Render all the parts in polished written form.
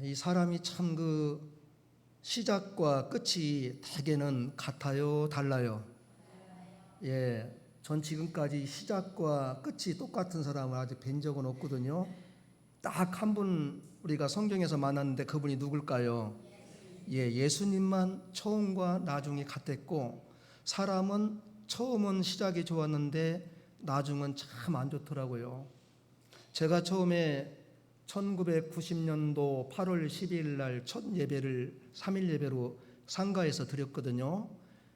이 사람이 참 시작과 끝이 대개는 같아요, 달라요? 예, 전 지금까지 시작과 끝이 똑같은 사람을 아직 뵌 적은 없거든요. 딱 한 분 우리가 성경에서 만났는데 그분이 누굴까요? 예, 예수님만 처음과 나중이 같았고, 사람은 처음은 시작이 좋았는데 나중은 참 안 좋더라고요. 제가 처음에 1990년도 8월 12일 날 첫 예배를 3일 예배로 상가에서 드렸거든요.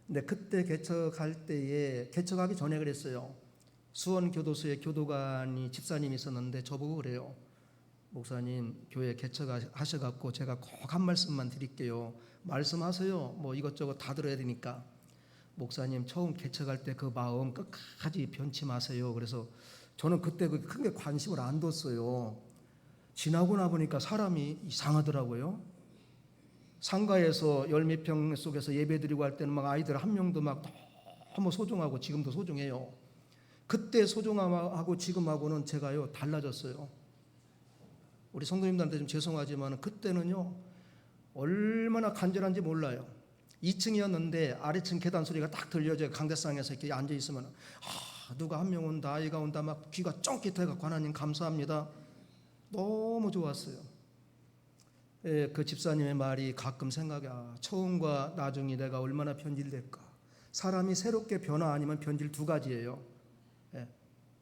근데 그때 개척할 때에, 개척하기 전에 그랬어요. 수원교도소에 교도관이 집사님이 있었는데 저보고 그래요. 목사님, 교회 개척하셔갖고 제가 꼭 한 말씀만 드릴게요. 말씀하세요. 뭐 이것저것 다 들어야 되니까. 목사님, 처음 개척할 때 그 마음 끝까지 변치 마세요. 그래서 저는 그때 크게 관심을 안 뒀어요. 지나고 나 보니까 사람이 이상하더라고요. 상가에서 열몇 평 속에서 예배 드리고 할 때는 막 아이들 한 명도 막 너무 소중하고, 지금도 소중해요. 그때 소중함하고 지금하고는 제가요 달라졌어요. 우리 성도님들한테 좀 죄송하지만 그때는요 얼마나 간절한지 몰라요. 2층이었는데 아래층 계단 소리가 딱 들려져요. 강대상에서 이렇게 앉아 있으면 누가 한 명 온다, 아이가 온다, 막 귀가 쫑깃해갖고 하나님 감사합니다. 너무 좋았어요. 예, 그 집사님의 말이 가끔 생각이, 처음과 나중이 내가 얼마나 변질될까. 사람이 새롭게 변화 아니면 변질 두 가지예요. 예,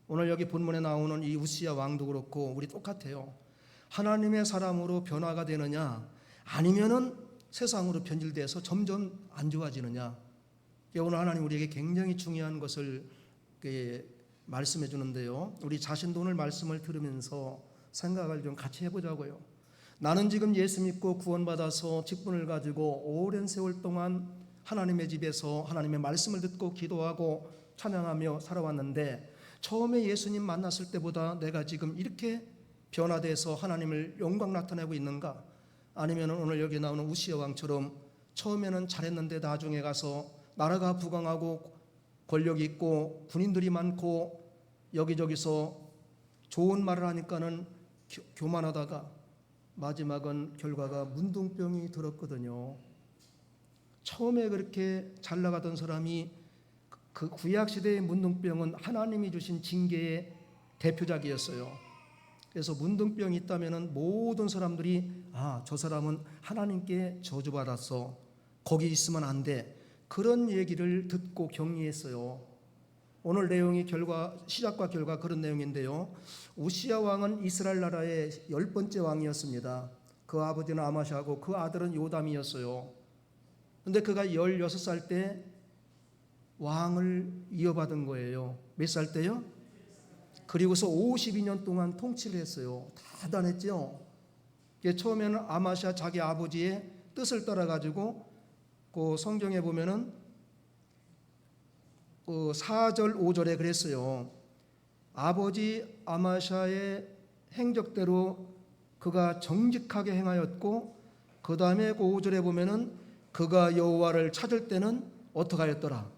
오늘 여기 본문에 나오는 이 우시야 왕도 그렇고 우리 똑같아요. 하나님의 사람으로 변화가 되느냐, 아니면은 세상으로 변질돼서 점점 안 좋아지느냐. 오늘 하나님 우리에게 굉장히 중요한 것을 말씀해 주는데요. 우리 자신도 오늘 말씀을 들으면서 생각을 좀 같이 해보자고요. 나는 지금 예수 믿고 구원받아서 직분을 가지고 오랜 세월 동안 하나님의 집에서 하나님의 말씀을 듣고 기도하고 찬양하며 살아왔는데, 처음에 예수님 만났을 때보다 내가 지금 이렇게 변화돼서 하나님을 영광 나타내고 있는가? 아니면 오늘 여기 나오는 우시야 왕처럼 처음에는 잘했는데 나중에 가서 나라가 부강하고 권력이 있고 군인들이 많고 여기저기서 좋은 말을 하니까는 교만하다가 마지막은 결과가 문둥병이 들었거든요. 처음에 그렇게 잘 나가던 사람이, 그 구약시대의 문둥병은 하나님이 주신 징계의 대표작이었어요. 그래서 문둥병이 있다면 모든 사람들이 저 사람은 하나님께 저주받았어, 거기 있으면 안 돼, 그런 얘기를 듣고 격리했어요. 오늘 내용이 시작과 결과 그런 내용인데요. 우시야 왕은 이스라엘 나라의 10번째 왕이었습니다. 그 아버지는 아마샤고 그 아들은 요담이었어요. 그런데 그가 16살 때 왕을 이어받은 거예요. 몇 살 때요? 그리고서 52년 동안 통치를 했어요. 대단했죠. 처음에는 아마샤 자기 아버지의 뜻을 따라가지고 그 성경에 보면은 4절 5절에 그랬어요. 아버지 아마샤의 행적대로 그가 정직하게 행하였고, 그 다음에 그 5절에 보면은 그가 여호와를 찾을 때는 어떻게 하였더라.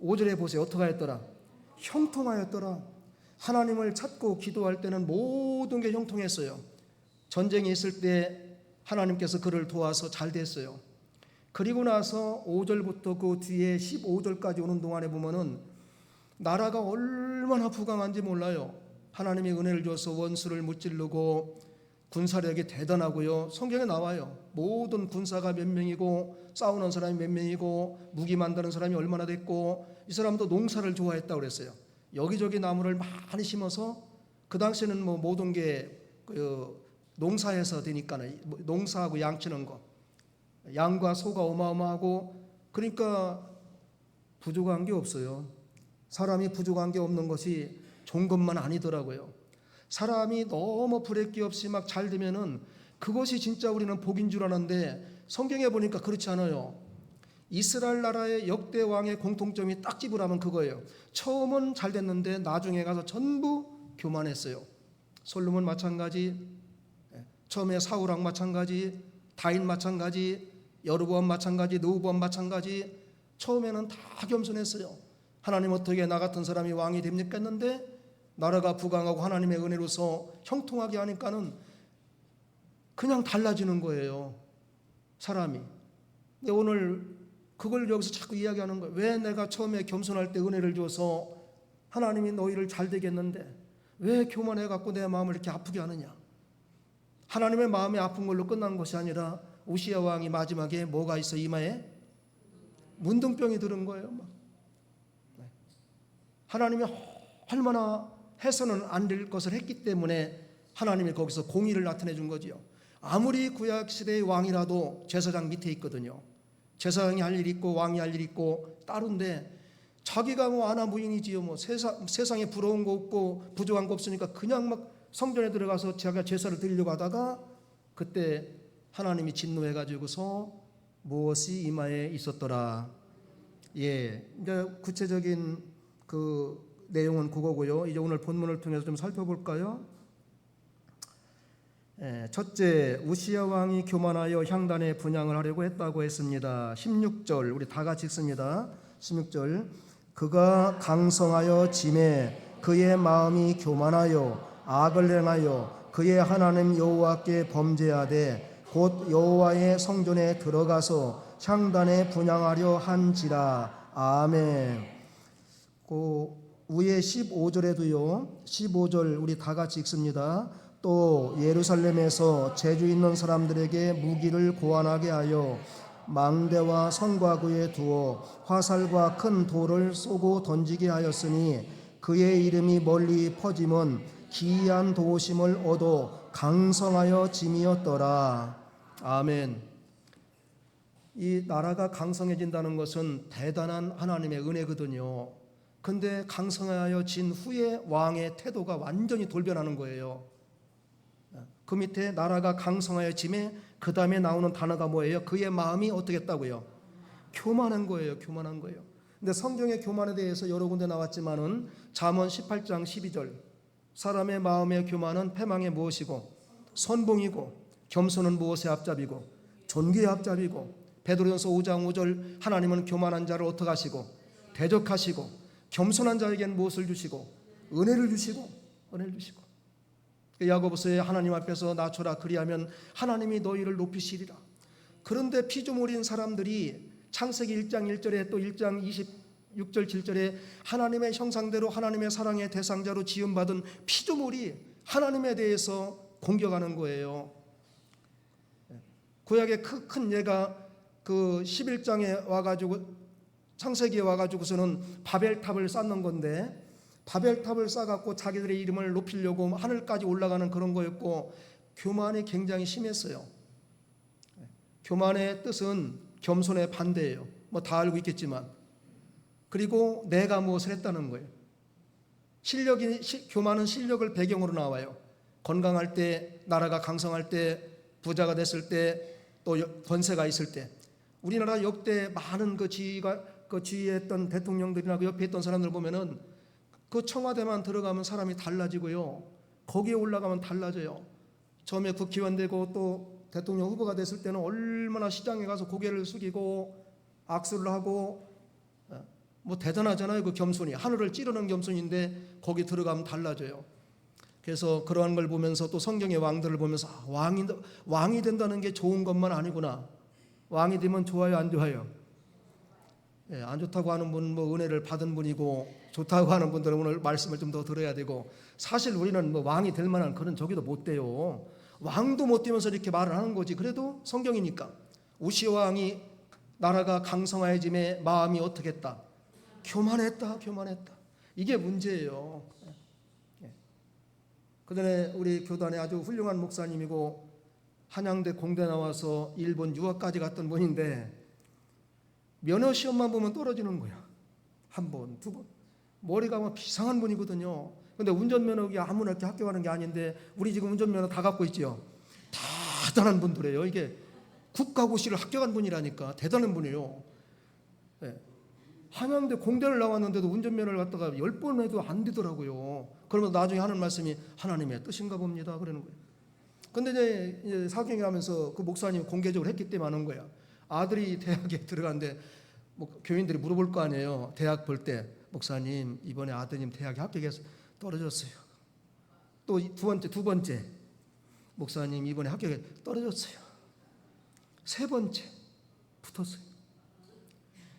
5절에 보세요. 어떻게 하였더라. 형통하였더라. 하나님을 찾고 기도할 때는 모든 게 형통했어요. 전쟁이 있을 때 하나님께서 그를 도와서 잘 됐어요. 그리고 나서 5절부터 그 뒤에 15절까지 오는 동안에 보면은 나라가 얼마나 부강한지 몰라요. 하나님이 은혜를 줘서 원수를 무찌르고 군사력이 대단하고요. 성경에 나와요. 모든 군사가 몇 명이고 싸우는 사람이 몇 명이고 무기 만드는 사람이 얼마나 됐고, 이 사람도 농사를 좋아했다고 그랬어요. 여기저기 나무를 많이 심어서, 그 당시에는 뭐 모든 게 농사에서 되니까 농사하고 양치는 거, 양과 소가 어마어마하고, 그러니까 부족한 게 없어요. 사람이 부족한 게 없는 것이 좋은 것만 아니더라고요. 사람이 너무 부레기 없이 막 잘 되면은 그것이 진짜 우리는 복인 줄 아는데, 성경에 보니까 그렇지 않아요. 이스라엘 나라의 역대 왕의 공통점이 딱 집으라면 그거예요. 처음은 잘 됐는데 나중에 가서 전부 교만했어요. 솔로몬 마찬가지, 처음에 사울왕 마찬가지, 다윗 마찬가지, 여로보암 마찬가지, 르호보암 마찬가지, 처음에는 다 겸손했어요. 하나님 어떻게 나 같은 사람이 왕이 됩니까 했는데, 나라가 부강하고 하나님의 은혜로서 형통하게 하니까는 그냥 달라지는 거예요, 사람이. 근데 오늘 그걸 여기서 자꾸 이야기하는 거예요. 왜 내가 처음에 겸손할 때 은혜를 줘서 하나님이 너희를 잘 되겠는데 왜 교만해 갖고 내 마음을 이렇게 아프게 하느냐. 하나님의 마음이 아픈 걸로 끝난 것이 아니라 우시야 왕이 마지막에 뭐가 있어? 이마에 문둥병이 들은 거예요. 하나님이 얼마나 해서는 안 될 것을 했기 때문에 하나님이 거기서 공의를 나타내 준 거지요. 아무리 구약시대의 왕이라도 제사장 밑에 있거든요. 제사장이 할 일이 있고 왕이 할 일이 있고 따로인데 자기가 뭐 아나무인이지요. 뭐 세상에 부러운 거 없고 부족한 거 없으니까 그냥 막 성전에 들어가서 자기가 제사를 드리려고 하다가 그때 하나님이 진노해 가지고서 무엇이 이마에 있었더라. 예, 이제 구체적인 그 내용은 그거고요. 이제 오늘 본문을 통해서 좀 살펴볼까요? 첫째, 우시야 왕이 교만하여 향단에 분향을 하려고 했다고 했습니다. 16절 우리 다 같이 읽습니다. 16절 그가 강성하여 짐에 그의 마음이 교만하여 악을 행하여 그의 하나님 여호와께 범죄하되 곧 여호와의 성전에 들어가서 향단에 분향하려 한지라. 아멘. 그 위에 15절에도요. 15절 우리 다 같이 읽습니다. 또 예루살렘에서 재주 있는 사람들에게 무기를 고안하게 하여 망대와 성곽위에 두어 화살과 큰 돌을 쏘고 던지게 하였으니 그의 이름이 멀리 퍼짐은 기이한 도심을 얻어 강성하여 짐이었더라. 아멘. 이 나라가 강성해진다는 것은 대단한 하나님의 은혜거든요. 근데 강성하여 진 후에 왕의 태도가 완전히 돌변하는 거예요. 그 밑에 나라가 강성하여 짐에 그 다음에 나오는 단어가 뭐예요? 그의 마음이 어떻게 했다고요? 교만한 거예요. 교만한 거예요. 근데 성경의 교만에 대해서 여러 군데 나왔지만은 잠언 18장 12절 사람의 마음의 교만은 패망의 무엇이고 선봉이고 겸손은 무엇의 앞잡이고 존귀의 앞잡이고 베드로전서 5장 5절 하나님은 교만한 자를 어떻게 하시고 대적하시고 겸손한 자에게는 무엇을 주시고 은혜를 주시고 야고보서에 하나님 앞에서 낮춰라 그리하면 하나님이 너희를 높이시리라. 그런데 피조물인 사람들이 창세기 1장 1절에 또 1장 26절 7절에 하나님의 형상대로 하나님의 사랑의 대상자로 지음받은 피조물이 하나님에 대해서 공격하는 거예요. 구약의 큰 예가 그 11장에 와가지고 창세기에 와가지고서는 바벨탑을 쌓는 건데 바벨탑을 쌓아갖고 자기들의 이름을 높이려고 하늘까지 올라가는 그런 거였고 교만이 굉장히 심했어요. 교만의 뜻은 겸손의 반대예요. 뭐 다 알고 있겠지만 그리고 내가 무엇을 했다는 거예요. 교만은 실력을 배경으로 나와요. 건강할 때, 나라가 강성할 때, 부자가 됐을 때, 또 권세가 있을 때. 우리나라 역대 많은 그 지휘했던 대통령들이나 그 옆에 있던 사람들 보면은 그 청와대만 들어가면 사람이 달라지고요. 거기에 올라가면 달라져요. 처음에 국회의원 되고 또 대통령 후보가 됐을 때는 얼마나 시장에 가서 고개를 숙이고 악수를 하고 뭐 대단하잖아요. 그 겸손이 하늘을 찌르는 겸손인데 거기 들어가면 달라져요. 그래서 그러한 걸 보면서 또 성경의 왕들을 보면서 왕이 된다는 게 좋은 것만 아니구나. 왕이 되면 좋아요, 안 좋아요? 예, 안 좋다고 하는 분은 뭐 은혜를 받은 분이고 좋다고 하는 분들은 오늘 말씀을 좀 더 들어야 되고 사실 우리는 뭐 왕이 될 만한 그런 저기도 못 돼요. 왕도 못 되면서 이렇게 말을 하는 거지. 그래도 성경이니까 우시야 왕이 나라가 강성하여짐에 마음이 어떻게 했다? 교만했다. 이게 문제예요. 그전에 우리 교단에 아주 훌륭한 목사님이고 한양대 공대 나와서 일본 유학까지 갔던 분인데 면허 시험만 보면 떨어지는 거야. 한 번, 두 번. 머리가 막 비상한 분이거든요. 근데 운전면허기 아무나 이렇게 합격하는 게 아닌데 우리 지금 운전면허 다 갖고 있지요. 대단한 분들이에요. 이게 국가고시를 합격한 분이라니까 대단한 분이에요. 네. 한양대 공대를 나왔는데도 운전면허를 갖다가 10번 해도 안 되더라고요. 그러면 나중에 하는 말씀이 하나님의 뜻인가 봅니다. 그러는 거예요. 근데 이제 사경을 하면서 그 목사님이 공개적으로 했기 때문에 하는 거야. 아들이 대학에 들어갔는데 뭐 교인들이 물어볼 거 아니에요. 대학 볼 때 목사님 이번에 아드님 대학에 합격해서 떨어졌어요. 또 두 번째 목사님 이번에 합격에 떨어졌어요. 세 번째 붙었어요.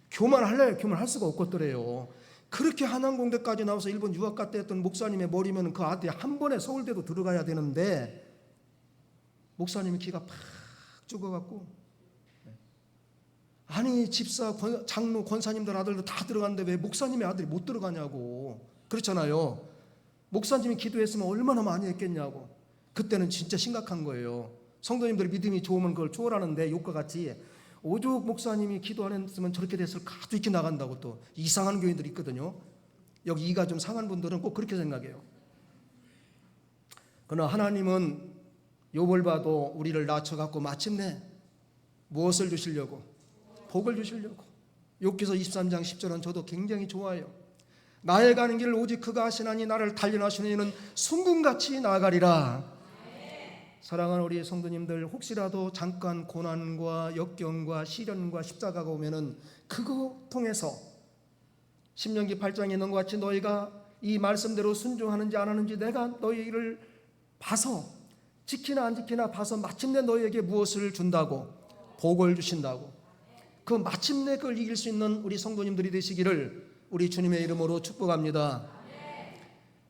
교만할래요? 교만할 수가 없겠더래요. 그렇게 한양공대까지 나와서 일본 유학 갔다 했던 목사님의 머리면 그 아들이 한 번에 서울대도 들어가야 되는데 목사님이 기가 팍 죽어갖고, 아니 집사, 장로, 권사님들 아들도 다 들어갔는데 왜 목사님의 아들이 못 들어가냐고. 그렇잖아요. 목사님이 기도했으면 얼마나 많이 했겠냐고. 그때는 진짜 심각한 거예요. 성도님들 믿음이 좋으면 그걸 초월하는데 욕과 같이 오죽 목사님이 기도 안 했으면 저렇게 됐을까 또 이렇게 나간다고 또 이상한 교인들이 있거든요. 여기 이가 좀 상한 분들은 꼭 그렇게 생각해요. 그러나 하나님은 욥을 봐도 우리를 낮춰갖고 마침내 무엇을 주시려고? 복을 주시려고. 욥기서 23장 10절은 저도 굉장히 좋아요. 나의 가는 길을 오직 그가 하시나니 나를 단련하시는 이는 순금같이 나아가리라. 사랑하는 우리 성도님들, 혹시라도 잠깐 고난과 역경과 시련과 십자가가 오면은 그거 통해서 신명기 8장에 있는 것 같이 너희가 이 말씀대로 순종하는지 안 하는지 내가 너희를 봐서 지키나 안 지키나 봐서 마침내 너희에게 무엇을 준다고? 복을 주신다고. 그 마침내 그걸 이길 수 있는 우리 성도님들이 되시기를 우리 주님의 이름으로 축복합니다.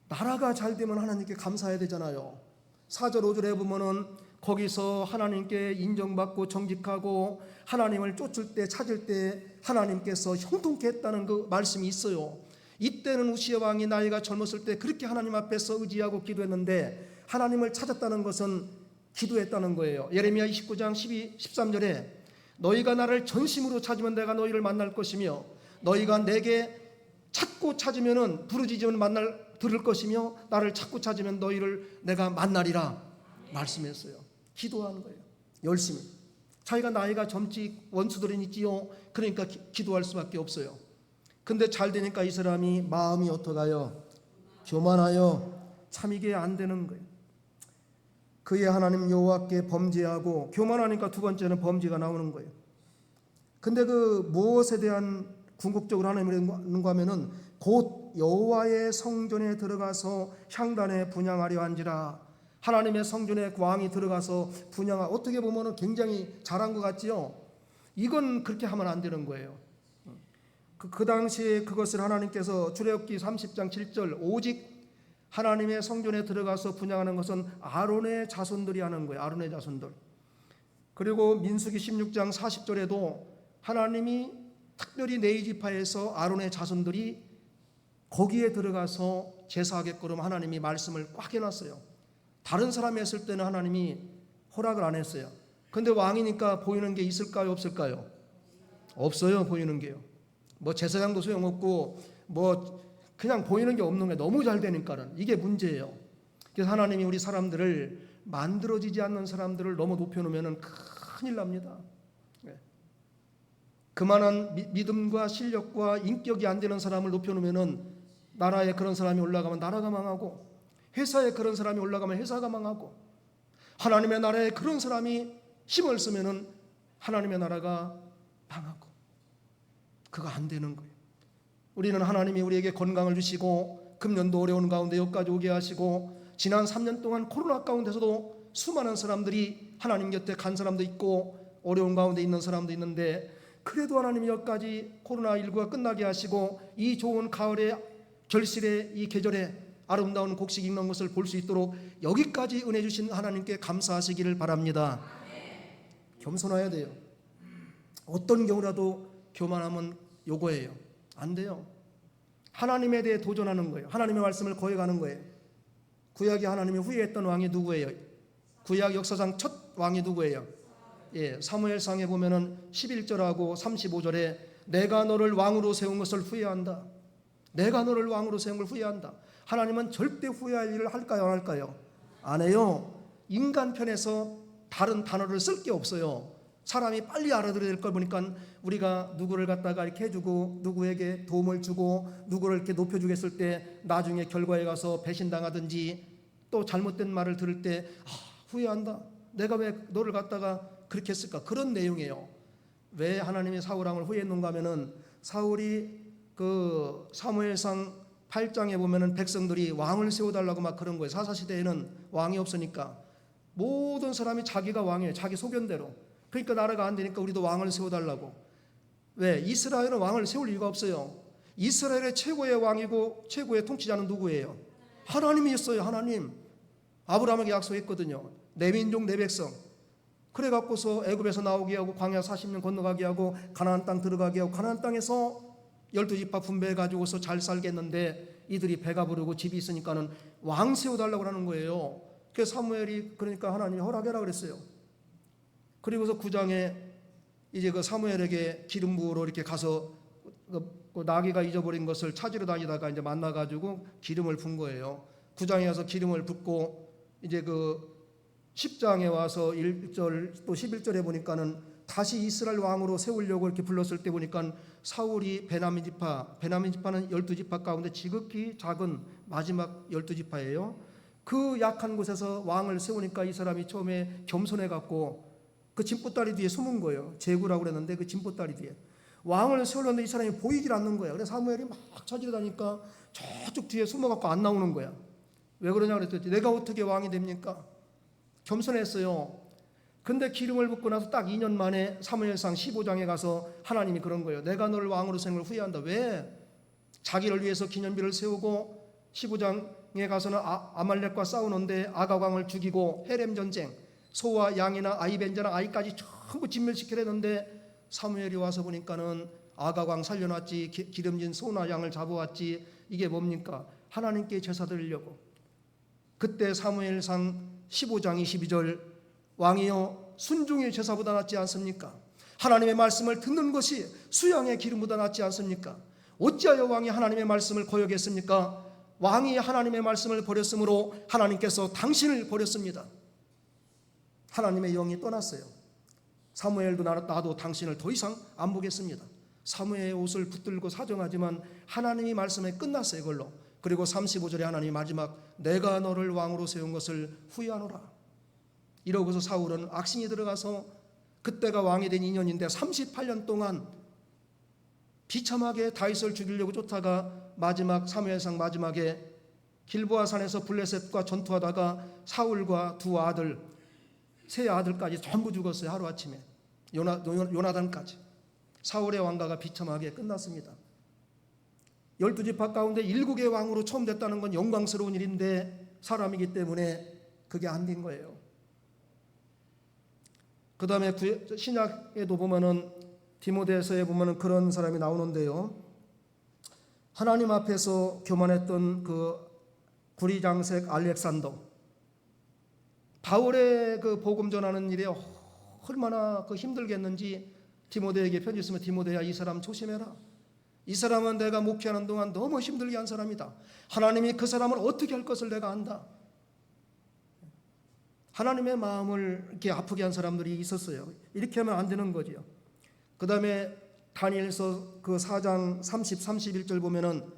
나라가 잘 되면 하나님께 감사해야 되잖아요. 4절 5절에 보면은 거기서 하나님께 인정받고 정직하고 하나님을 쫓을 때 찾을 때 하나님께서 형통케 했다는 그 말씀이 있어요. 이때는 우시아 왕이 나이가 젊었을 때 그렇게 하나님 앞에서 의지하고 기도했는데 하나님을 찾았다는 것은 기도했다는 거예요. 예레미야 29장 13절에 너희가 나를 전심으로 찾으면 내가 너희를 만날 것이며 너희가 내게 찾고 찾으면은 부르짖으면 들을 것이며 나를 찾고 찾으면 너희를 내가 만나리라 말씀했어요. 기도하는 거예요. 열심히. 자기가 나이가 젊지 원수들은 있지요. 그러니까 기도할 수밖에 없어요. 근데 잘 되니까 이 사람이 마음이 어떠가요? 교만하여 참 이게 안 되는 거예요. 그의 하나님 여호와께 범죄하고, 교만하니까 두 번째는 범죄가 나오는 거예요. 근데 그 무엇에 대한 궁극적으로 하나님을 있는가 하면은 곧 여호와의 성전에 들어가서 향단에 분향하려 한지라. 하나님의 성전에 왕이 들어가서 분향하, 어떻게 보면은 굉장히 잘한 것 같지요. 이건 그렇게 하면 안 되는 거예요. 그 당시에 그것을 하나님께서 출애굽기 30장 7절 오직 하나님의 성전에 들어가서 분향하는 것은 아론의 자손들이 하는 거예요. 아론의 자손들. 그리고 민수기 16장 40절에도 하나님이 특별히 레위 지파에서 아론의 자손들이 거기에 들어가서 제사하게끔 하나님이 말씀을 꽉 해놨어요. 다른 사람이 했을 때는 하나님이 허락을 안 했어요. 근데 왕이니까 보이는 게 있을까요? 없을까요? 없어요. 보이는 게요. 뭐 제사장도 소용없고 뭐 그냥 보이는 게 없는 게 너무 잘 되니까는 이게 문제예요. 그래서 하나님이 우리 사람들을 만들어지지 않는 사람들을 너무 높여놓으면 큰일 납니다. 그만한 믿음과 실력과 인격이 안 되는 사람을 높여놓으면 나라에 그런 사람이 올라가면 나라가 망하고, 회사에 그런 사람이 올라가면 회사가 망하고, 하나님의 나라에 그런 사람이 힘을 쓰면은 하나님의 나라가 망하고, 그거 안 되는 거예요. 우리는 하나님이 우리에게 건강을 주시고 금년도 어려운 가운데 여기까지 오게 하시고, 지난 3년 동안 코로나 가운데서도 수많은 사람들이 하나님 곁에 간 사람도 있고 어려운 가운데 있는 사람도 있는데, 그래도 하나님이 여기까지 코로나19가 끝나게 하시고 이 좋은 가을의 결실의 이 계절에 아름다운 곡식 읽는 것을 볼 수 있도록 여기까지 은혜 주신 하나님께 감사하시기를 바랍니다. 겸손해야 돼요. 어떤 경우라도 교만하면 요거예요. 안 돼요. 하나님에 대해 도전하는 거예요. 하나님의 말씀을 거역하는 거예요. 구약에 하나님이 후회했던 왕이 누구예요? 구약 역사상 첫 왕이 누구예요? 사무엘상에 보면은 11절하고 35절에 내가 너를 왕으로 세운 것을 후회한다. 내가 너를 왕으로 세운 걸 후회한다. 하나님은 절대 후회할 일을 할까요? 안 할까요? 안 해요. 인간 편에서 다른 단어를 쓸 게 없어요. 사람이 빨리 알아들어야 될 걸 보니까 우리가 누구를 갖다가 이렇게 해주고 누구에게 도움을 주고 누구를 이렇게 높여주겠을 때 나중에 결과에 가서 배신당하든지 또 잘못된 말을 들을 때 후회한다. 내가 왜 너를 갖다가 그렇게 했을까? 그런 내용이에요. 왜 하나님이 사울 왕을 후회했는가 하면은 사울이 그 사무엘상 8장에 보면은 백성들이 왕을 세워달라고 막 그런 거예요. 사사시대에는 왕이 없으니까 모든 사람이 자기가 왕이에요. 자기 소견대로. 그러니까 나라가 안 되니까 우리도 왕을 세워달라고. 왜? 이스라엘은 왕을 세울 이유가 없어요. 이스라엘의 최고의 왕이고 최고의 통치자는 누구예요? 하나님이었어요. 하나님. 아브라함에게 약속했거든요. 내 민족 내 백성. 그래 갖고서 애굽에서 나오게 하고 광야 40년 건너가게 하고 가나안 땅 들어가게 하고 가나안 땅에서 12지파 분배해 가지고서 잘 살겠는데 이들이 배가 부르고 집이 있으니까는 왕 세워달라고 하는 거예요. 그래서 사무엘이 그러니까 하나님이 허락해라 그랬어요. 그리고서 9장에 이제 그 사무엘에게 기름 부으러 이렇게 가서 그 나귀가 잊어버린 것을 찾으러 다니다가 이제 만나가지고 기름을 분 거예요. 9장에 와서 기름을 붓고 이제 그 10장에 와서 1절 또 11절에 보니까는 다시 이스라엘 왕으로 세우려고 이렇게 불렀을 때 보니까 사울이 베냐민 지파는 12지파 가운데 지극히 작은 마지막 12지파예요. 그 약한 곳에서 왕을 세우니까 이 사람이 처음에 겸손해 갖고 그 진보다리 뒤에 숨은 거예요. 제구라고 그랬는데 그 진보다리 뒤에 왕을 세우려는데 이 사람이 보이질 않는 거예요. 그래서 사무엘이 막 찾으러 다니까 저쪽 뒤에 숨어갖고 안 나오는 거야. 왜 그러냐 그랬더니 내가 어떻게 왕이 됩니까? 겸손했어요. 근데 기름을 붓고 나서 딱 2년 만에 사무엘상 15장에 가서 하나님이 그런 거예요. 내가 너를 왕으로 세운 걸 후회한다. 왜? 자기를 위해서 기념비를 세우고 15장에 가서는 아말렉과 싸우는데 아가광을 죽이고 헤렘 전쟁, 소와 양이나 아이 벤자나 아이까지 전부 진멸시키려는데 사무엘이 와서 보니까는 아가광 살려놨지, 기름진 소나 양을 잡아왔지. 이게 뭡니까? 하나님께 제사 드리려고. 그때 사무엘상 15장 22절 왕이여 순종이 제사보다 낫지 않습니까? 하나님의 말씀을 듣는 것이 수양의 기름보다 낫지 않습니까? 어찌하여 왕이 하나님의 말씀을 거역했습니까? 왕이 하나님의 말씀을 버렸으므로 하나님께서 당신을 버렸습니다. 하나님의 영이 떠났어요. 사무엘도 나도 당신을 더 이상 안 보겠습니다. 사무엘의 옷을 붙들고 사정하지만 하나님이 말씀에 끝났어요. 그걸로. 그리고 35절에 하나님이 마지막 내가 너를 왕으로 세운 것을 후회하노라. 이러고서 사울은 악신이 들어가서 그때가 왕이 된 2년인데 38년 동안 비참하게 다윗을 죽이려고 쫓다가 마지막 사무엘상 마지막에 길보아 산에서 블레셋과 전투하다가 사울과 두 아들, 세 아들까지 전부 죽었어요. 하루아침에. 요나단까지. 사울의 왕가가 비참하게 끝났습니다. 12지파 가운데 7개의 왕으로 처음 됐다는 건 영광스러운 일인데 사람이기 때문에 그게 안 된 거예요. 그 다음에 신약에도 보면은 디모데서에 보면은 그런 사람이 나오는데요. 하나님 앞에서 교만했던 그 구리장색 알렉산더, 바울의 그 복음 전하는 일에 얼마나 그 힘들겠는지 디모데에게 편지 쓰면 디모데야 이 사람 조심해라. 이 사람은 내가 목회하는 동안 너무 힘들게 한 사람이다. 하나님이 그 사람을 어떻게 할 것을 내가 안다. 하나님의 마음을 이렇게 아프게 한 사람들이 있었어요. 이렇게 하면 안 되는 거지요. 그 다음에 다니엘서 그 4장 30, 31절 보면은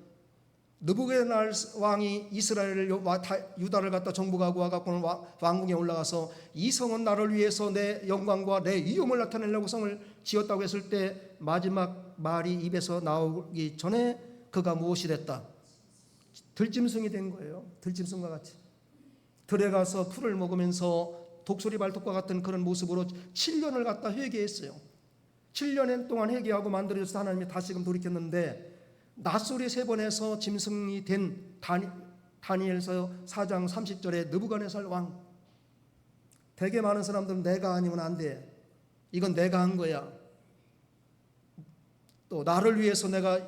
느부갓네살 왕이 이스라엘을 유다를 갖다 정복하고 와갖고는 왕궁에 올라가서 이 성은 나를 위해서 내 영광과 내 위엄을 나타내려고 성을 지었다고 했을 때 마지막 말이 입에서 나오기 전에 그가 무엇이 됐다? 들짐승이 된 거예요. 들짐승과 같이 들에 가서 풀을 먹으면서 독수리 발톱과 같은 그런 모습으로 7년을 갖다 회개했어요. 7년 동안 회개하고 만들어져서 하나님이 다시금 돌이켰는데 낫소리 3번 해서 짐승이 된 다니엘서 4장 30절에 느부갓네살 왕. 되게 많은 사람들은 내가 아니면 안 돼. 이건 내가 한 거야. 또 나를 위해서 내가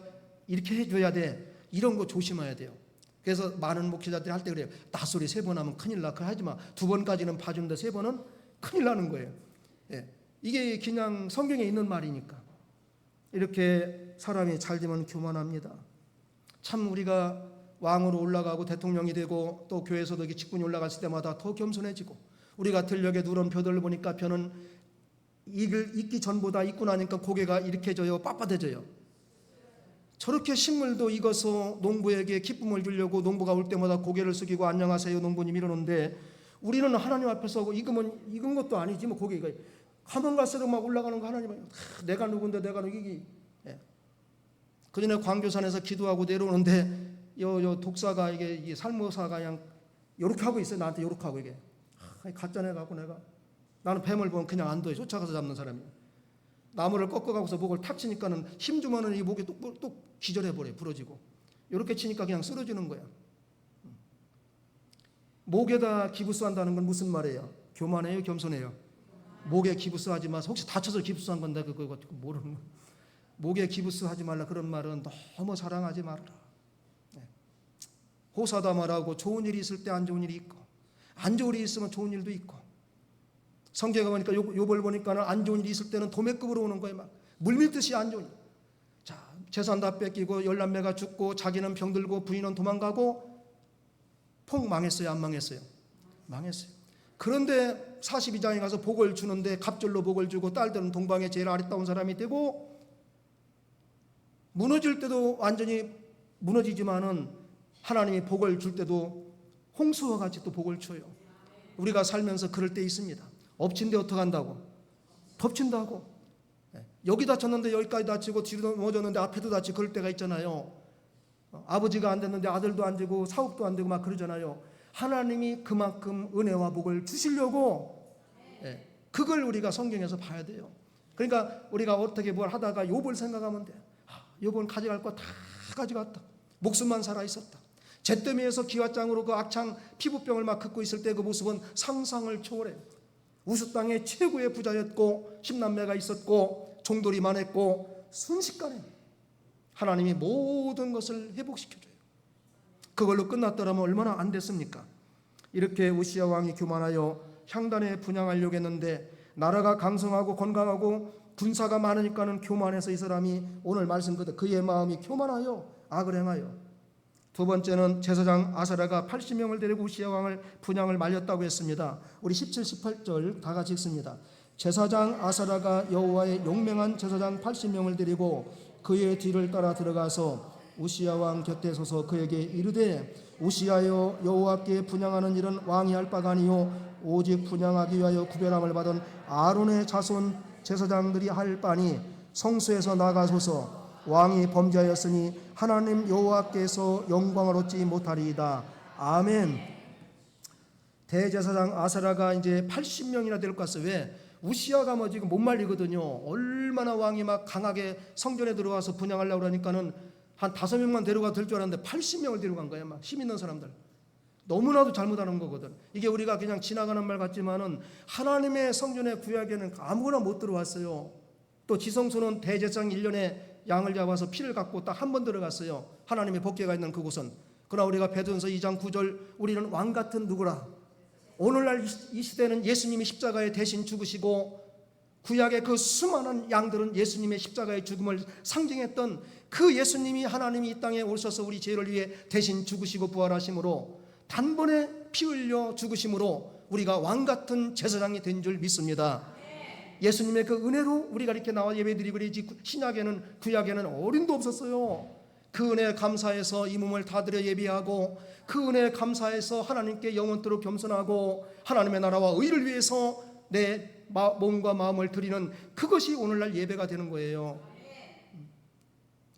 이렇게 해줘야 돼. 이런 거 조심해야 돼요. 그래서 많은 목회자들이 할 때 그래요. 낫소리 3번 하면 큰일 나. 그거 하지 마. 2번까지는 봐주는데 3번은 큰일 나는 거예요. 예. 이게 그냥 성경에 있는 말이니까. 이렇게 사람이 잘 되면 교만합니다. 참 우리가 왕으로 올라가고 대통령이 되고 또 교회에서도 이렇게 직분이 올라갔을 때마다 더 겸손해지고 우리가 들녘에 누런 벼들을 보니까 벼는 익기 전보다 익고 나니까 고개가 이렇게 져요. 빳빳해져요. 저렇게 식물도 익어서 농부에게 기쁨을 주려고 농부가 올 때마다 고개를 숙이고 안녕하세요 농부님 이러는데 우리는 하나님 앞에서 익은 것도 아니지 뭐 고개가 가만 갈수록 막 올라가는 거 하나님 내가 누군데 내가 이게 예. 그전에 광교산에서 기도하고 내려오는데 요 독사가 이게 살모사가 그냥 요렇게 하고 있어요. 나한테 요렇게 하고 이게 가짜네 갖고 나는 뱀을 보면 그냥 안 둬요. 쫓아가서 잡는 사람이에요. 나무를 꺾어가고서 목을 탁 치니까는 힘 주면은 이 목이 뚝 기절해버려요. 부러지고. 이렇게 치니까 그냥 쓰러지는 거야. 목에다 기부스한다는 건 무슨 말이에요? 교만해요? 겸손해요? 목에 기부스하지 마. 혹시 다쳐서 기부스한 건데 그거 모르는 거. 목에 기부스하지 말라 그런 말은 너무 사랑하지 말아라. 호사다 말하고 좋은 일이 있을 때 안 좋은 일이 있고 안 좋은 일이 있으면 좋은 일도 있고 성경에 보니까 욥을 보니까는 안 좋은 일이 있을 때는 도매급으로 오는 거예요. 막 물밀듯이 안 좋은 일. 자, 재산 다 뺏기고 열남매가 죽고 자기는 병들고 부인은 도망가고 폭 망했어요? 안 망했어요? 망했어요. 그런데 42장에 가서 복을 주는데 갑절로 복을 주고 딸들은 동방에 제일 아리따운 사람이 되고 무너질 때도 완전히 무너지지만은 하나님이 복을 줄 때도 홍수와 같이 또 복을 줘요. 우리가 살면서 그럴 때 있습니다. 엎친 데 어떻게 한다고? 덮친다고. 여기 다쳤는데 여기까지 다치고 뒤로 넘어졌는데 앞에도 다치고 그럴 때가 있잖아요. 아버지가 안 됐는데 아들도 안 되고 사업도 안 되고 막 그러잖아요. 하나님이 그만큼 은혜와 복을 주시려고 그걸 우리가 성경에서 봐야 돼요. 그러니까 우리가 어떻게 뭘 하다가 욥을 생각하면 돼. 욥은 가져갈 거 다 가져갔다. 목숨만 살아 있었다. 잿더미에서 기와장으로 그 악창 피부병을 막 긋고 있을 때 그 모습은 상상을 초월해요. 우스 땅의 최고의 부자였고 10남매가 있었고 종들이 많았고 순식간에 하나님이 모든 것을 회복시켜줘요. 그걸로 끝났더라면 얼마나 안 됐습니까? 이렇게 우시야 왕이 교만하여 향단에 분향하려고 했는데 나라가 강성하고 건강하고 군사가 많으니까는 교만해서 이 사람이 오늘 말씀 그대로 그의 마음이 교만하여 악을 행하여. 두 번째는 제사장 아사랴가 80명을 데리고 우시야 왕을 분향을 말렸다고 했습니다. 우리 17, 18절 다 같이 읽습니다. 제사장 아사랴가 여호와의 용맹한 제사장 80명을 데리고 그의 뒤를 따라 들어가서 우시야 왕 곁에 서서 그에게 이르되 우시야여 여호와께 분향하는 일은 왕이 할 바가 아니요 오직 분향하기 위하여 구별함을 받은 아론의 자손 제사장들이 할 바니 성소에서 나가소서. 왕이 범죄하였으니 하나님 여호와께서 영광을 얻지 못하리이다. 아멘. 대제사장 아사랴가 이제 80명이나 될 것 같아요. 왜? 우시야가 뭐 지금 못 말리거든요. 얼마나 왕이 막 강하게 성전에 들어와서 분향하려고 그러니까는 한 5명만 데려가 될 줄 알았는데 80명을 데려간 거예요. 막 힘 있는 사람들. 너무나도 잘못하는 거거든. 이게 우리가 그냥 지나가는 말 같지만은 하나님의 성전의 구약에는 아무거나 못 들어왔어요. 또 지성소는 대제사장 1년에 양을 잡아서 피를 갖고 딱 한 번 들어갔어요. 하나님의 법궤가 있는 그곳은. 그러나 우리가 베드로전서 2장 9절 우리는 왕 같은 누구라. 오늘날 이 시대는 예수님이 십자가에 대신 죽으시고 구약의 그 수많은 양들은 예수님의 십자가의 죽음을 상징했던 그 예수님이 하나님이 이 땅에 오셔서 우리 죄를 위해 대신 죽으시고 부활하심으로 단번에 피 흘려 죽으심으로 우리가 왕 같은 제사장이 된 줄 믿습니다. 예수님의 그 은혜로 우리가 이렇게 나와 예배드리고 그러지 신약에는 구약에는 어린도 없었어요. 그 은혜에 감사해서 이 몸을 다 드려 예배하고 그 은혜에 감사해서 하나님께 영원토록 겸손하고 하나님의 나라와 의를 위해서 내 몸과 마음을 드리는 그것이 오늘날 예배가 되는 거예요.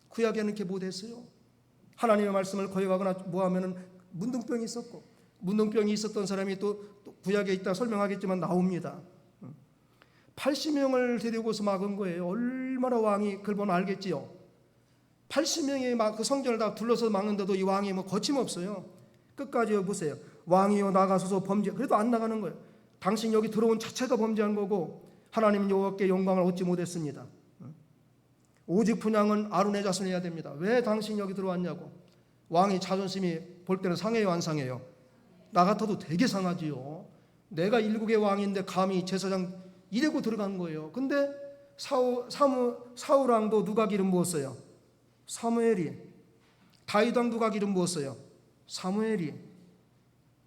구약에는 이렇게 못했어요. 하나님의 말씀을 거역하거나 뭐하면은 문둥병이 있었고 문둥병이 있었던 사람이 또 구약에 있다 설명하겠지만 나옵니다. 80명을 데리고서 막은 거예요. 얼마나 왕이 그걸 보면 알겠지요. 80명이 막 그 성전을 다 둘러서 막는데도 이 왕이 뭐 거침없어요. 끝까지 보세요. 왕이여 나가소서 범죄. 그래도 안 나가는 거예요. 당신 여기 들어온 자체가 범죄한 거고 하나님 여호와께 영광을 얻지 못했습니다. 오직 분향은 아론의 자손이 해야 됩니다. 왜 당신 여기 들어왔냐고. 왕이 자존심이 볼 때는 상해요, 안 상해요? 나 같아도 되게 상하지요. 내가 일국의 왕인데 감히 제사장 이래고 들어간 거예요. 근데 사울 왕도 누가 기름 부었어요? 사무엘이. 다윗 왕 누가 기름 부었어요? 사무엘이.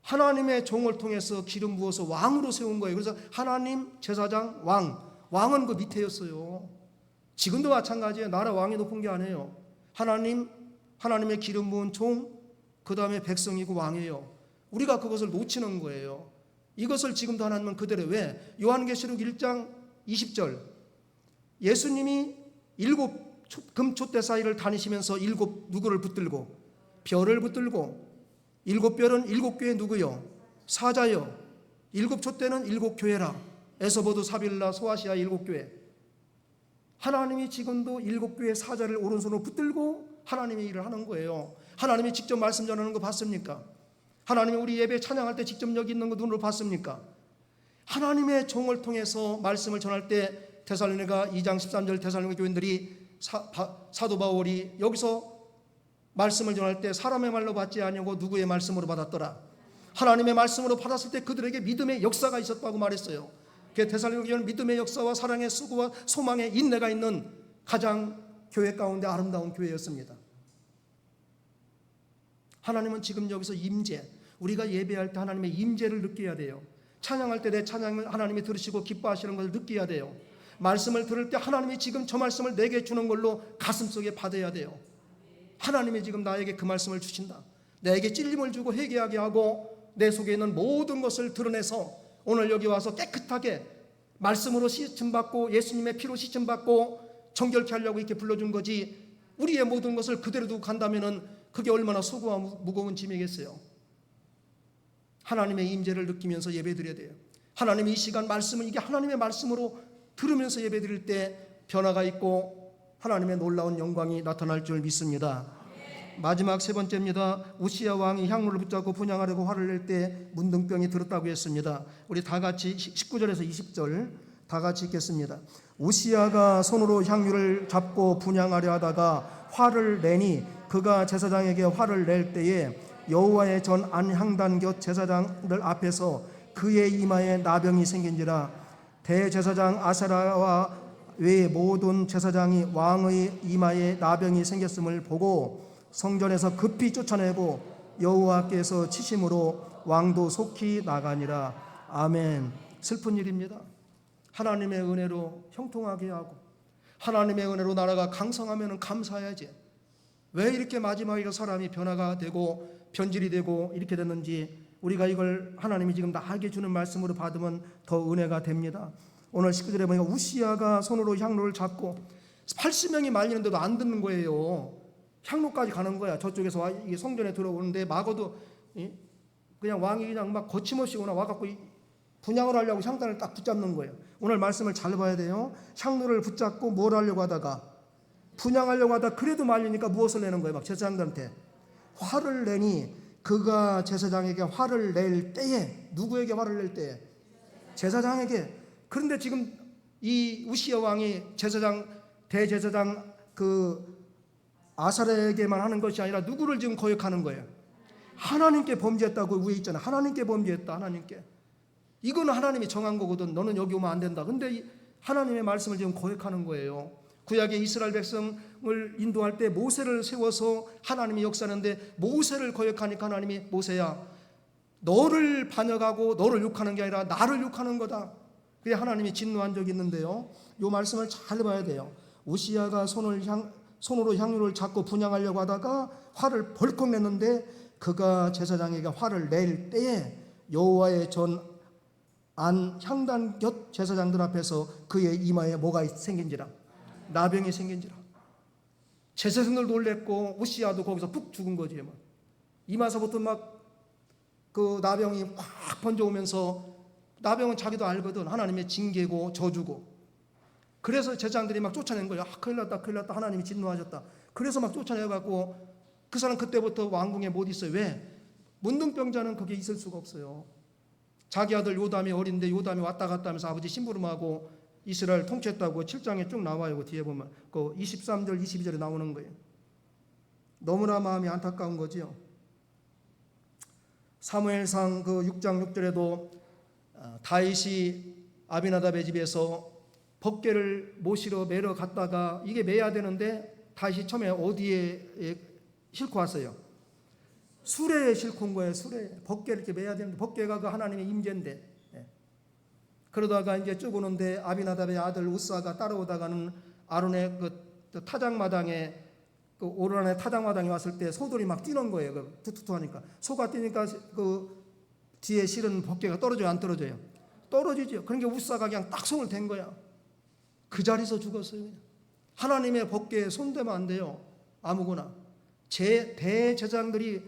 하나님의 종을 통해서 기름 부어서 왕으로 세운 거예요. 그래서 하나님, 제사장, 왕은 그 밑에였어요. 지금도 마찬가지예요. 나라 왕이 높은 게 아니에요. 하나님의 기름 부은 종, 그 다음에 백성이고 왕이에요. 우리가 그것을 놓치는 거예요. 이것을 지금도 하나님은 그대로. 왜? 요한계시록 1장 20절 예수님이 7 금촛대 사이를 다니시면서 7 누구를 붙들고? 별을 붙들고 7 별은 7 교회 누구요? 사자요. 일곱 촛대는 일곱 교회라. 에서보드, 사빌라, 소아시아 일곱 교회. 하나님이 지금도 일곱 교회 사자를 오른손으로 붙들고 하나님의 일을 하는 거예요. 하나님이 직접 말씀 전하는 거 봤습니까? 하나님이 우리 예배 찬양할 때 직접 여기 있는 거 눈으로 봤습니까? 하나님의 종을 통해서 말씀을 전할 때 데살로니가 2장 13절 데살로니가 교인들이 사도 바울이 여기서 말씀을 전할 때 사람의 말로 받지 아니하고 누구의 말씀으로 받았더라. 하나님의 말씀으로 받았을 때 그들에게 믿음의 역사가 있었다고 말했어요. 데살로니가 교회는 믿음의 역사와 사랑의 수고와 소망의 인내가 있는 가장 교회 가운데 아름다운 교회였습니다. 하나님은 지금 여기서 임재, 우리가 예배할 때 하나님의 임재를 느껴야 돼요. 찬양할 때 내 찬양을 하나님이 들으시고 기뻐하시는 것을 느껴야 돼요. 말씀을 들을 때 하나님이 지금 저 말씀을 내게 주는 걸로 가슴속에 받아야 돼요. 하나님이 지금 나에게 그 말씀을 주신다. 내게 찔림을 주고 회개하게 하고 내 속에 있는 모든 것을 드러내서 오늘 여기 와서 깨끗하게 말씀으로 씻음받고 예수님의 피로 씻음받고 정결케 하려고 이렇게 불러준 거지, 우리의 모든 것을 그대로 두고 간다면 그게 얼마나 수고와 무거운 짐이겠어요. 하나님의 임재를 느끼면서 예배드려야 돼요. 하나님의 이 시간 말씀은 이게 하나님의 말씀으로 들으면서 예배드릴 때 변화가 있고 하나님의 놀라운 영광이 나타날 줄 믿습니다. 마지막 세 번째입니다. 우시야 왕이 향로를 붙잡고 분향하려고 화를 낼 때 문둥병이 들었다고 했습니다. 우리 다 같이 19절에서 20절 다 같이 읽겠습니다. 우시야가 손으로 향유를 잡고 분향하려 하다가 화를 내니 그가 제사장에게 화를 낼 때에 여호와의 전 안향단 곁 제사장들 앞에서 그의 이마에 나병이 생긴지라. 대제사장 아사라와 외 모든 제사장이 왕의 이마에 나병이 생겼음을 보고 성전에서 급히 쫓아내고 여호와께서 치심으로 왕도 속히 나가니라. 아멘. 슬픈 일입니다. 하나님의 은혜로 형통하게 하고 하나님의 은혜로 나라가 강성하면 감사해야지. 왜 이렇게 마지막에 사람이 변화가 되고 변질이 되고 이렇게 됐는지 우리가 이걸 하나님이 지금 나에게 주는 말씀으로 받으면 더 은혜가 됩니다. 오늘 19절에 보니까 우시야가 손으로 향로를 잡고 80명이 말리는데도 안 듣는 거예요. 향로까지 가는 거야. 저쪽에서 이게 성전에 들어오는데 마거도 그냥 왕이 그냥 막 거침없이 와갖고 분향을 하려고 향단을 딱 붙잡는 거예요. 오늘 말씀을 잘 봐야 돼요. 향로를 붙잡고 뭘 하려고 하다가 분향하려고 하다 그래도 말리니까 무엇을 내는 거예요? 막 제사장들한테 화를 내니 그가 제사장에게 화를 낼 때에, 누구에게 화를 낼 때에? 제사장에게. 그런데 지금 이 우시야 왕이 제사장 대제사장 그 아사랴에게만 하는 것이 아니라 누구를 지금 거역하는 거예요? 하나님께 범죄했다고 위에 있잖아. 하나님께 범죄했다. 하나님께. 이거는 하나님이 정한 거거든. 너는 여기 오면 안 된다. 근데 하나님의 말씀을 지금 거역하는 거예요. 구약의 이스라엘 백성을 인도할 때 모세를 세워서 하나님이 역사하는데 모세를 거역하니까 하나님이 모세야 너를 반역하고 너를 욕하는 게 아니라 나를 욕하는 거다. 그래 하나님이 진노한 적이 있는데요. 이 말씀을 잘 봐야 돼요. 우시야가 손으로 향유를 잡고 분향하려고 하다가 화를 벌컥 냈는데 그가 제사장에게 화를 낼 때에 여호와의 전 안 향단 곁 제사장들 앞에서 그의 이마에 뭐가 생긴지라. 나병이 생긴지라. 제사장들 놀랬고 우시야도 거기서 푹 죽은 거지. 막. 이마서부터 막 그 나병이 확 번져오면서 나병은 자기도 알거든. 하나님의 징계고 저주고. 그래서 제사장들이 막 쫓아낸 거예요. 큰일 났다 큰일 났다 하나님이 진노하셨다. 그래서 막 쫓아내갖고 그 사람 그때부터 왕궁에 못 있어요. 왜? 문둥병자는 거기에 있을 수가 없어요. 자기 아들 요담이 어린데 요담이 왔다 갔다 하면서 아버지 심부름하고 이스라엘 통치했다고 7장에 쭉 나와요. 그 뒤에 보면 그 23절 22절에 나오는 거예요. 너무나 마음이 안타까운 거지요. 사무엘상 그 6장 6절에도 다윗이 아비나답의 집에서 법궤를 모시러 매러 갔다가 이게 매야 되는데 다윗이 처음에 어디에 싣고 왔어요? 수레에 싣고 온 거예요. 수레에 법궤를 이렇게 매야 되는데 법궤가 그 하나님의 임재인데 그러다가 이제 쭉 오는데 아비나답의 아들 우사가 따라오다가는 아론의 그 타작마당에 그 오르란의 타작마당에 왔을 때 소들이 막 뛰는 거예요. 그 투투투 하니까 소가 뛰니까 그 뒤에 실은 법궤가 떨어져요, 안 떨어져요? 떨어지죠. 그러니까 우사가 그냥 딱 손을 댄 거야. 그 자리에서 죽었어요. 그냥. 하나님의 법궤에 손대면 안 돼요. 아무거나. 대제사장들이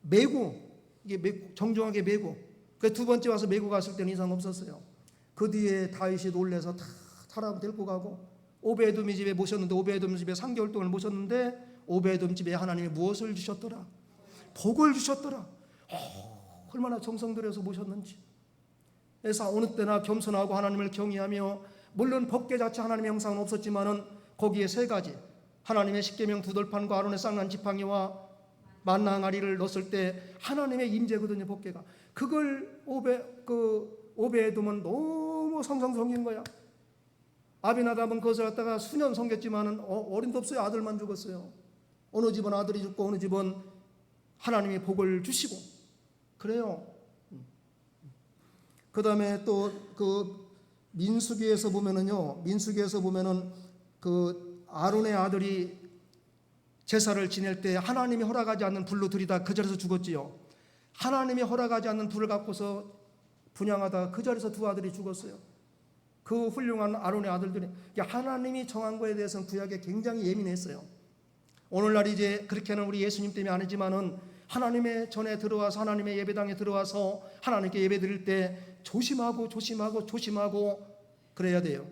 메고 이게 정중하게 메고 그 두 번째 와서 메고 갔을 때는 이상 없었어요. 그 뒤에 다윗이 놀래서 다 사람 데리고 가고 오베에돔 집에 모셨는데 오베에돔 집에 3개월 동안 모셨는데 오베에돔 집에 하나님이 무엇을 주셨더라? 복을 주셨더라. 얼마나 정성 들여서 모셨는지. 그래서 어느 때나 겸손하고 하나님을 경외하며, 물론 법궤 자체 하나님의 형상은 없었지만은 거기에 세 가지, 하나님의 십계명 두 돌판과 아론의 쌍난 지팡이와 만나 항아리를 넣었을 때 하나님의 임재거든요. 법궤가. 그걸 오베에돔은 너무 성성성인 거야. 아비나답은 그것을 갖다가 수년 섬겼지만은 어림도 없어요. 아들만 죽었어요. 어느 집은 아들이 죽고 어느 집은 하나님이 복을 주시고 그래요. 그 다음에 또 그 민수기에서 보면은요, 민수기에서 보면은 그 아론의 아들이 제사를 지낼 때 하나님이 허락하지 않는 불로 들이다 그 자리에서 죽었지요. 하나님이 허락하지 않는 불을 갖고서 분향하다 그 자리에서 두 아들이 죽었어요. 그 훌륭한 아론의 아들들이 하나님이 정한 거에 대해서는 구약에 굉장히 예민했어요. 오늘날 이제 그렇게는 우리 예수님 때문에 아니지만은 하나님의 전에 들어와서 하나님의 예배당에 들어와서 하나님께 예배 드릴 때 조심하고 그래야 돼요.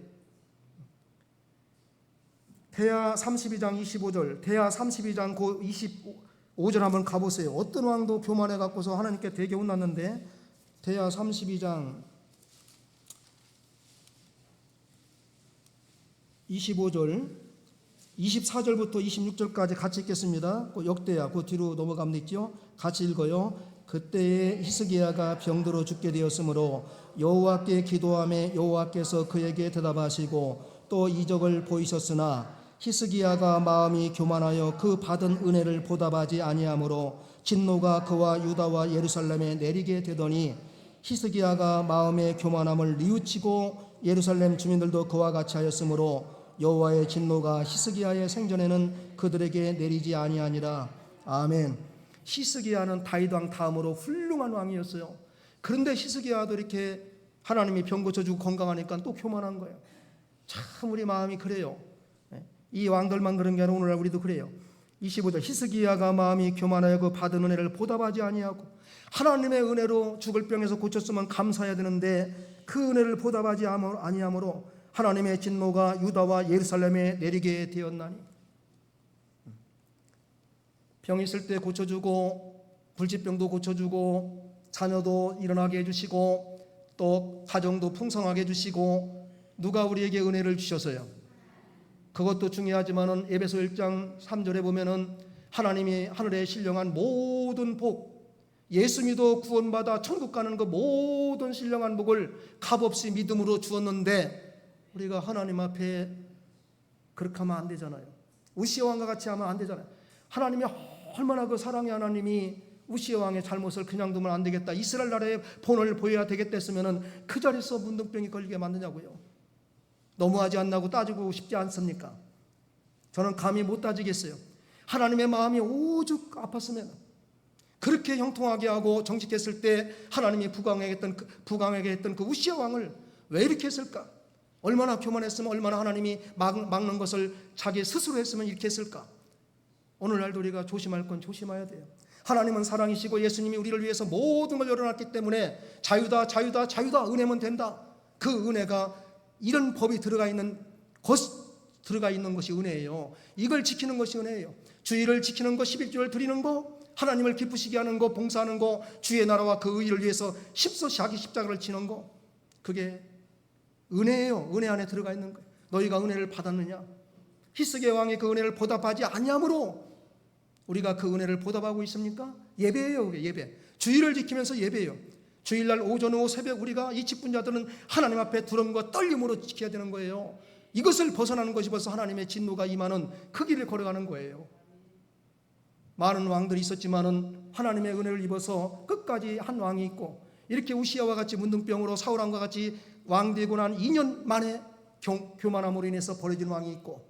대하 32장 25절, 대하 32장 25절 한번 가보세요. 어떤 왕도 교만해 갖고서 하나님께 되게 혼났는데, 대하 32장 25절 24절부터 26절까지 같이 읽겠습니다. 그 역대야, 그 뒤로 넘어가면 되죠. 같이 읽어요. 그때에 히스기야가 병들어 죽게 되었으므로 여호와께 기도하며 여호와께서 그에게 대답하시고 또 이적을 보이셨으나 히스기야가 마음이 교만하여 그 받은 은혜를 보답하지 아니하므로 진노가 그와 유다와 예루살렘에 내리게 되더니 히스기야가 마음의 교만함을 뉘우치고 예루살렘 주민들도 그와 같이 하였으므로 여호와의 진노가 히스기야의 생전에는 그들에게 내리지 아니하니라. 아멘. 히스기야는 다윗 왕 다음으로 훌륭한 왕이었어요. 그런데 히스기야도 이렇게 하나님이 병 고쳐주고 건강하니까 또 교만한 거예요. 참 우리 마음이 그래요. 이 왕들만 그런 게 아니라 오늘날 우리도 그래요. 25절, 히스기야가 마음이 교만하여 그 받은 은혜를 보답하지 아니하고, 하나님의 은혜로 죽을 병에서 고쳤으면 감사해야 되는데 그 은혜를 보답하지 아니하므로 하나님의 진노가 유다와 예루살렘에 내리게 되었나니. 병 있을 때 고쳐주고 불치병도 고쳐주고 자녀도 일어나게 해주시고 또 가정도 풍성하게 해주시고, 누가 우리에게 은혜를 주셔서요? 그것도 중요하지만은 에베소 1장 3절에 보면은 하나님이 하늘에 신령한 모든 복, 예수 믿어 구원받아 천국 가는 그 모든 신령한 복을 값없이 믿음으로 주었는데 우리가 하나님 앞에 그렇게 하면 안 되잖아요. 우시아 왕과 같이 하면 안 되잖아요. 하나님이 얼마나 그 사랑의 하나님이 우시아 왕의 잘못을 그냥 두면 안 되겠다, 이스라엘 나라의 본을 보여야 되겠다 했으면은 그 자리에서 문둥병이 걸리게 만드냐고요. 너무하지 않나고 따지고 싶지 않습니까? 저는 감히 못 따지겠어요. 하나님의 마음이 오죽 아팠으면, 그렇게 형통하게 하고 정직했을 때 하나님이 부강하게 했던 그 우시아 왕을 왜 이렇게 했을까? 얼마나 교만했으면, 얼마나 하나님이 막는 것을 자기 스스로 했으면 이렇게 했을까? 오늘날도 우리가 조심할 건 조심해야 돼요. 하나님은 사랑이시고 예수님이 우리를 위해서 모든 걸 열어놨기 때문에 자유다 은혜면 된다. 그 은혜가 이런 법이 들어가 있는 것이 은혜예요. 이걸 지키는 것이 은혜예요. 주의를 지키는 것, 11조를 드리는 거, 하나님을 기쁘시게 하는 거, 봉사하는 거, 주의 나라와 그 의를 위해서 힘써시 자기 십자가를 지는 거, 그게 은혜예요. 은혜 안에 들어가 있는 거예요. 너희가 은혜를 받았느냐? 히스기야 왕이 그 은혜를 보답하지 아니하므로 우리가 그 은혜를 보답하고 있습니까? 예배예요. 그게 예배. 주의를 지키면서 예배예요. 주일날 오전 오후 새벽 우리가 이 직분자들은 하나님 앞에 두려움과 떨림으로 지켜야 되는 거예요. 이것을 벗어나는 것이 벌써 하나님의 진노가 임하는 그 길을 걸어가는 거예요. 많은 왕들이 있었지만은 하나님의 은혜를 입어서 끝까지 한 왕이 있고, 이렇게 우시아와 같이 문둥병으로 사울 왕과 같이 왕 되고 난 2년 만에 교만함으로 인해서 버려진 왕이 있고,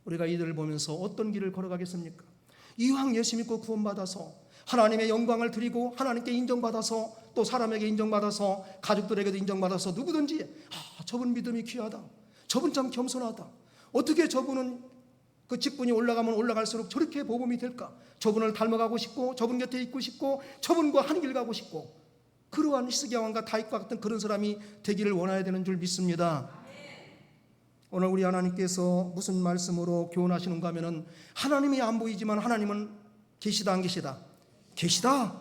우리가 이들을 보면서 어떤 길을 걸어가겠습니까? 이왕 예수 믿고 구원받아서 하나님의 영광을 드리고 하나님께 인정받아서 또 사람에게 인정받아서 가족들에게도 인정받아서 누구든지 저분 믿음이 귀하다, 저분 참 겸손하다, 어떻게 저분은 그 직분이 올라가면 올라갈수록 저렇게 복음이 될까, 저분을 닮아가고 싶고 저분 곁에 있고 싶고 저분과 한 길 가고 싶고, 그러한 히스기야 왕과 다윗과 같은 그런 사람이 되기를 원해야 되는 줄 믿습니다. 오늘 우리 하나님께서 무슨 말씀으로 교훈하시는가 하면은 하나님이 안 보이지만 하나님은 계시다 안 계시다? 계시다.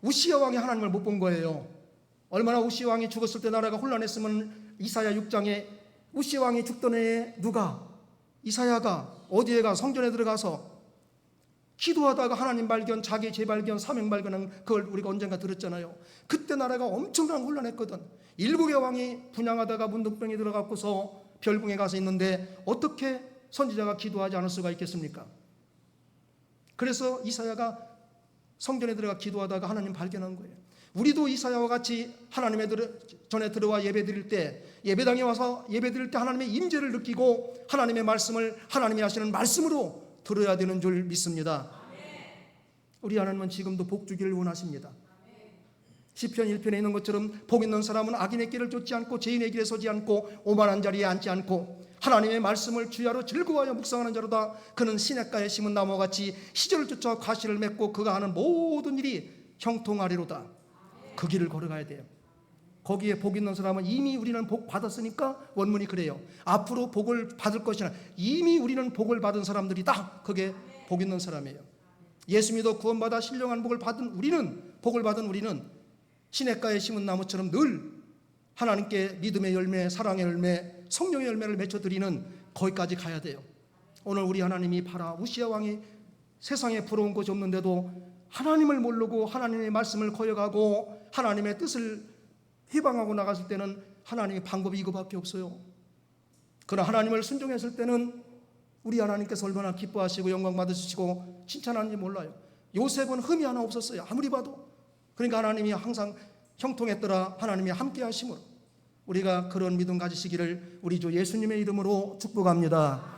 우시야 왕이 하나님을 못 본 거예요. 얼마나 우시야 왕이 죽었을 때 나라가 혼란했으면 이사야 6장에 우시야 왕이 죽던 해에 누가? 이사야가 어디에 가? 성전에 들어가서 기도하다가 하나님 발견, 자기 재발견, 사명 발견한 그걸 우리가 언젠가 들었잖아요. 그때 나라가 엄청난 혼란했거든. 일국의 왕이 분양하다가 문둥병에 들어가고서 별궁에 가서 있는데 어떻게 선지자가 기도하지 않을 수가 있겠습니까? 그래서 이사야가 성전에 들어가 기도하다가 하나님 발견한 거예요. 우리도 이사야와 같이 하나님의 전에 들어와 예배드릴 때, 예배당에 와서 예배드릴 때 하나님의 임재를 느끼고 하나님의 말씀을 하나님이 하시는 말씀으로 들어야 되는 줄 믿습니다. 우리 하나님은 지금도 복 주기를 원하십니다. 시편 1편에 있는 것처럼 복 있는 사람은 악인의 길을 쫓지 않고 죄인의 길에 서지 않고 오만한 자리에 앉지 않고 하나님의 말씀을 주야로 즐거워하여 묵상하는 자로다. 그는 시냇가에 심은 나무와 같이 시절을 쫓아 과실을 맺고 그가 하는 모든 일이 형통하리로다. 그 길을 걸어가야 돼요. 거기에 복 있는 사람은 이미 우리는 복 받았으니까 원문이 그래요. 앞으로 복을 받을 것이나 이미 우리는 복을 받은 사람들이다. 그게 복 있는 사람이에요. 예수 믿어 구원받아 신령한 복을 받은 우리는 시냇가에 심은 나무처럼 늘 하나님께 믿음의 열매, 사랑의 열매, 성령의 열매를 맺어드리는 거기까지 가야 돼요. 오늘 우리 하나님이 봐라, 우시야 왕이 세상에 부러운 것이 없는데도 하나님을 모르고 하나님의 말씀을 거역하고 하나님의 뜻을 해방하고 나갔을 때는 하나님의 방법이 이거밖에 없어요. 그러나 하나님을 순종했을 때는 우리 하나님께서 얼마나 기뻐하시고 영광 받으시고 칭찬하는지 몰라요. 요셉은 흠이 하나 없었어요. 아무리 봐도. 그러니까 하나님이 항상 형통했더라. 하나님이 함께 하심으로 우리가 그런 믿음 가지시기를 우리 주 예수님의 이름으로 축복합니다.